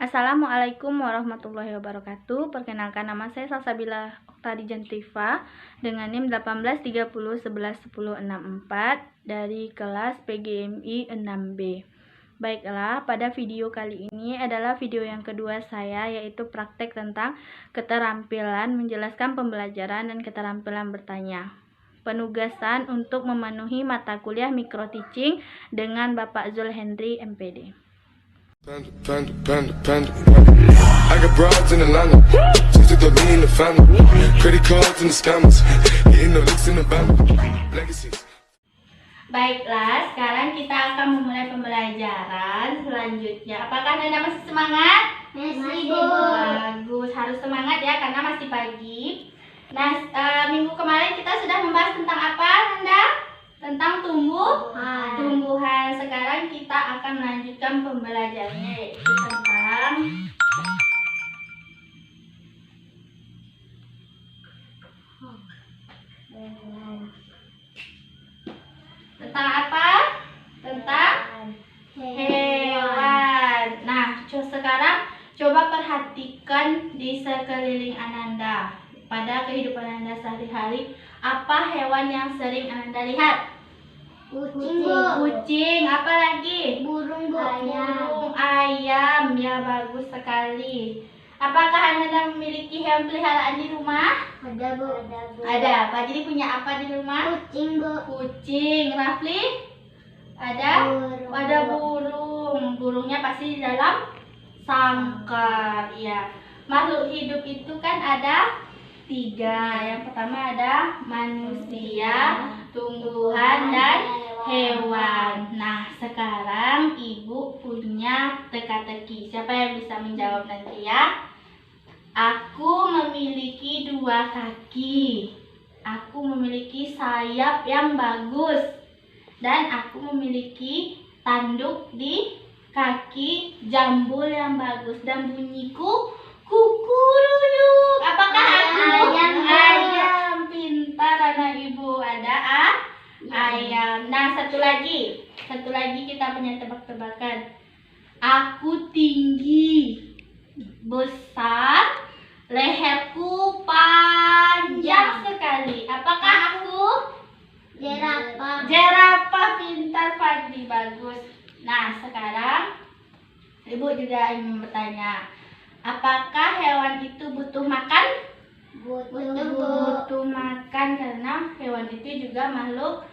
Assalamualaikum warahmatullahi wabarakatuh. Perkenalkan, nama saya Salsabila Oktari Jantiva dengan NIM 1830111064 dari kelas PGMI 6B. Baiklah, pada video kali ini adalah video yang kedua saya, yaitu praktek tentang keterampilan menjelaskan pembelajaran dan keterampilan bertanya. Penugasan untuk memenuhi mata kuliah Micro Teaching dengan Bapak Zul Hendri, MPD. I got broads in Atlanta, just to me in the family, credit cards and the scammers, hitting the licks in the band, legacies. Baiklah, sekarang kita akan memulai pembelajaran selanjutnya. Apakah Anda masih semangat? Masih, Bu. Bagus, harus semangat ya karena masih pagi. Nah, minggu kemarin kita sudah membahas tentang apa, Nanda? Tentang tumbuhan. Sekarang kita akan melanjutkan pembelajarannya, yaitu tentang apa? Tentang hewan. Nah, sekarang coba perhatikan di sekeliling Ananda. Pada kehidupan Anda sehari-hari, apa hewan yang sering Anda lihat? Kucing, Bu. Kucing, apa lagi? Burung, Bu. Burung, ayam, ya bagus sekali. Apakah Anda memiliki hewan peliharaan di rumah? Ada, Bu. Ada. Pak Jadi punya apa di rumah? Kucing, Bu. Kucing. Rafli? Ada? Burung. Ada burung. Burungnya pasti di dalam sangkar. Ya. Makhluk hidup itu kan ada 3. Yang pertama ada manusia, tumbuhan, dan hewan. Nah, sekarang Ibu punya teka-teki. Siapa yang bisa menjawab nanti ya? Aku memiliki 2 kaki. Aku memiliki sayap yang bagus. Dan aku memiliki tanduk di kaki, jambul yang bagus. Dan bunyiku kukuruyuk. Apakah aku? Ayam. Pintar anak Ibu. Ada ayam. Nah, satu lagi kita punya tebak-tebakan. Aku tinggi, besar, leherku panjang sekali. Apakah aku? Jerapah. Pintar Fadli, bagus. Nah, sekarang Ibu juga ingin bertanya, apakah hewan itu butuh makan? Butuh makan, karena hewan itu juga makhluk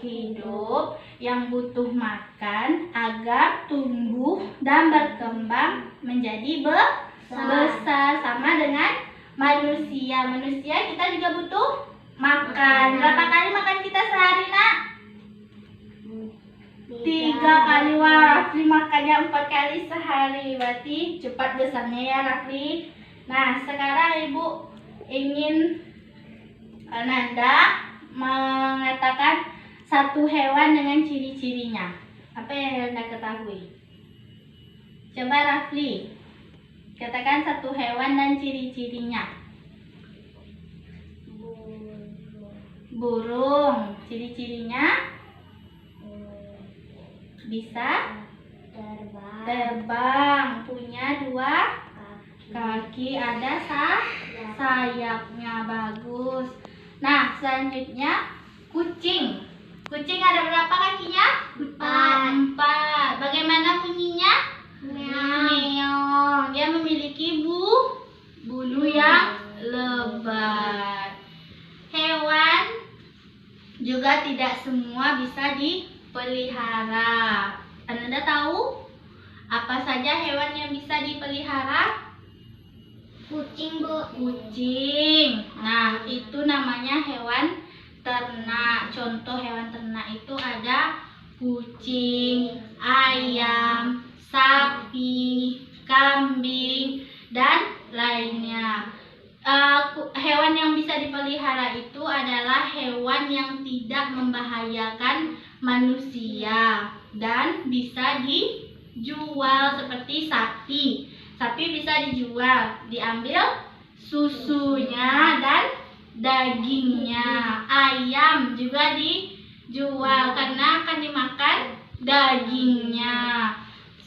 hidup yang butuh makan agar tumbuh dan berkembang menjadi besar, sama dengan manusia. Manusia kita juga butuh makan. Berapa kali makan kita sehari, Nak? 3 kali. Wah, Rafli makannya 4 kali sehari. Berarti cepat besarnya ya, Rafli. Nah, sekarang Ibu ingin Nanda mengatakan satu hewan dengan ciri-cirinya. Apa yang Anda ketahui? Coba Rafli, katakan satu hewan dan ciri-cirinya. Burung. Ciri-cirinya bisa terbang, punya 2 kaki, ada sayapnya, bagus. Nah, selanjutnya kucing. Kucing ada berapa kakinya? 4. Bagaimana bunyinya? Meong. Dia memiliki bulu yang lebat. Hewan juga tidak semua bisa dipelihara. Anda tahu apa saja hewan yang bisa dipelihara? Kucing, Bu. Kucing. Nah, itu namanya hewan ternak. Contoh hewan ternak itu ada kucing, ayam, sapi, kambing, dan lainnya. Hewan yang bisa dipelihara itu adalah hewan yang tidak membahayakan manusia dan bisa dijual, seperti sapi. Sapi bisa dijual, diambil susunya dan dagingnya. Ayam juga dijual karena akan dimakan dagingnya.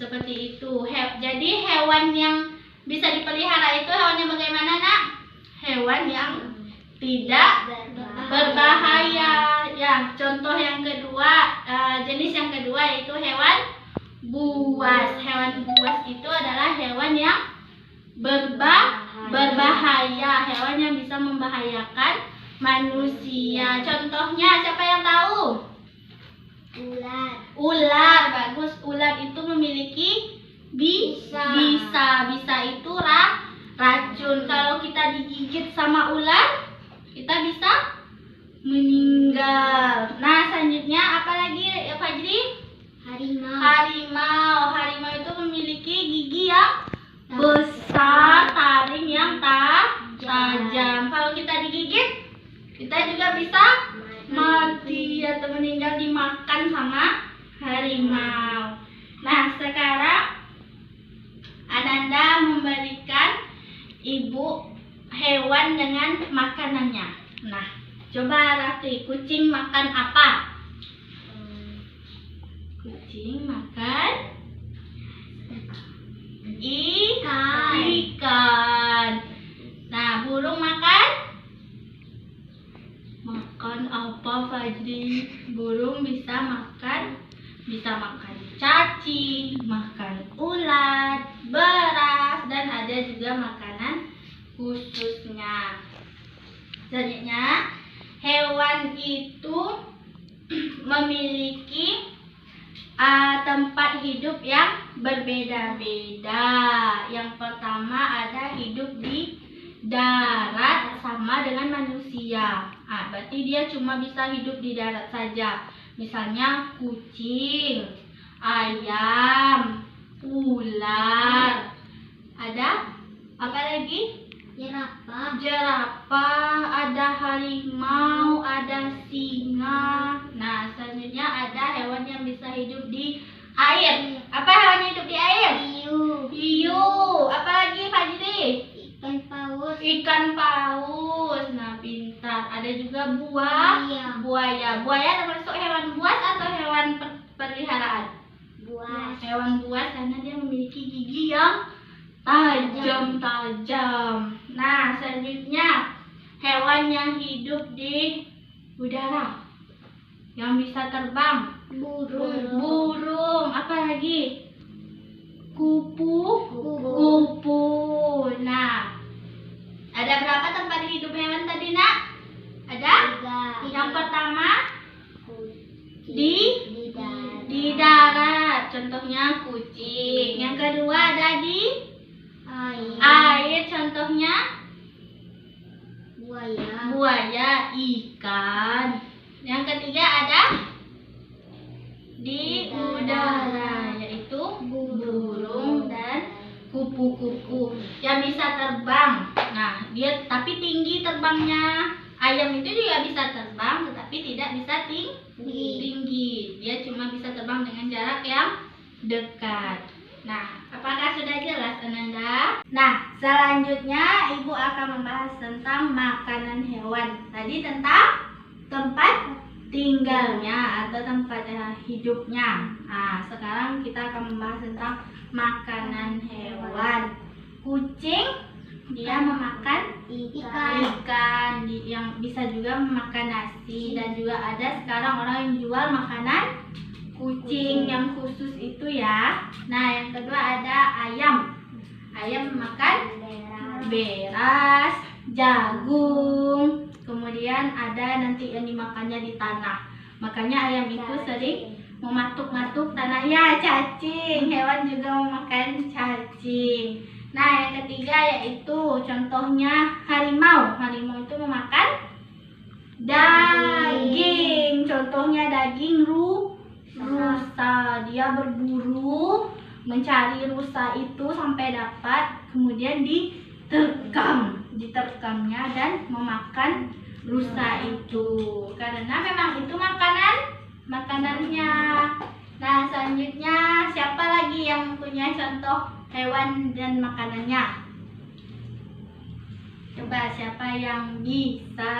seperti itu. Jadi hewan yang bisa dipelihara itu hewan yang bagaimana, Nak? Hewan yang tidak berbahaya. Ya, contoh yang kedua, jenis yang kedua yaitu hewan buas. Hewan buas itu adalah hewan yang berbahaya, hewan yang bisa membahayakan manusia. Contohnya siapa yang tahu? Ular. Ular, bagus. Ular itu memiliki bisa itu racun. Kalau kita digigit sama ular, kita bisa meninggal. Nah, selanjutnya apa lagi, Fajri? Harimau itu memiliki gigi yang besar, taring yang tajam. Kalau kita digigit, kita juga bisa mati atau meninggal dimakan sama harimau. Nah, sekarang Ananda memberikan ibu hewan dengan makanannya. Nah, coba Rafli, kucing makan apa? Kucing makan ikan. Nah, burung makan apa, Fajri? Burung bisa makan cacing, makan ulat, beras, dan ada juga makanan khususnya. Selanjutnya, hewan itu memiliki tempat hidup yang berbeda-beda. Yang pertama ada hidup di darat sama dengan manusia. Berarti dia cuma bisa hidup di darat saja. Misalnya kucing, ayam, ular. Ada apa lagi? Jerapah, ada harimau, ada singa. Nah, selanjutnya ada hewan yang bisa hidup di air. Apa hewan yang hidup di air? Hiu. Apa lagi, Fajri? Ikan paus. Nah, pintar. Ada juga buaya. Buaya termasuk hewan buas atau hewan peliharaan? Hewan buas karena dia memiliki gigi yang tajam. Nah, selanjutnya hewan yang hidup di udara, yang bisa terbang. Burung. Apa lagi? Kupu. Nah, ada berapa tempat hidup hewan tadi, Nak? Ada? 3. Yang pertama di darat, contohnya kucing. Yang kedua ada di air, contohnya buaya, ikan. Yang ketiga ada di udara, yaitu burung dan kupu-kupu yang bisa terbang. Nah, dia tapi tinggi terbangnya. Ayam itu juga bisa terbang, tetapi tidak bisa tinggi. Dia cuma bisa terbang dengan jarak yang dekat. Nah, apakah sudah jelas, Ananda? Nah, selanjutnya Ibu akan membahas tentang makanan hewan. Tadi tentang tempat tinggalnya atau tempat hidupnya. Nah, sekarang kita akan membahas tentang makanan hewan. Kucing dia memakan ikan, yang bisa juga memakan nasi, dan juga ada sekarang orang yang jual makanan kucing yang khusus itu ya. Nah, yang kedua ada ayam. Ayam makan beras, jagung, kemudian ada nanti yang dimakannya di tanah. Makanya ayam itu sering mematuk-matuk tanah. Ya, cacing. Hewan juga memakan cacing. Nah, yang ketiga yaitu contohnya harimau. Harimau itu memakan daging. Contohnya daging rusa. Dia berburu mencari rusa itu sampai dapat, kemudian diterkamnya dan memakan rusa itu. Karena memang itu makanannya. Nah, selanjutnya siapa lagi yang punya contoh hewan dan makanannya? Coba siapa yang bisa?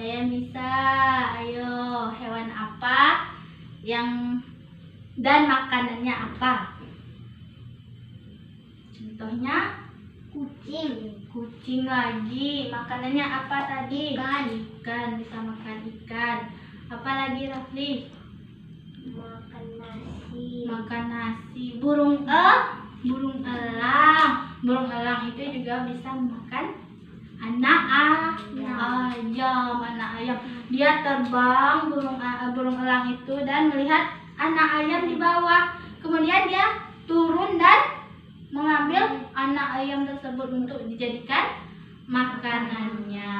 Ayo, hewan apa yang Dan makanannya apa? Contohnya Kucing. kucing lagi. Makanannya apa tadi? Ikan. Ikan, bisa makan ikan. Apa lagi Rafli? Makan nasi. Makan nasi. Burung elang. Burung elang itu juga bisa makan anak ayam. Dia terbang burung elang itu dan melihat anak ayam di bawah. Kemudian dia turun dan mengambil anak ayam tersebut untuk dijadikan makanannya.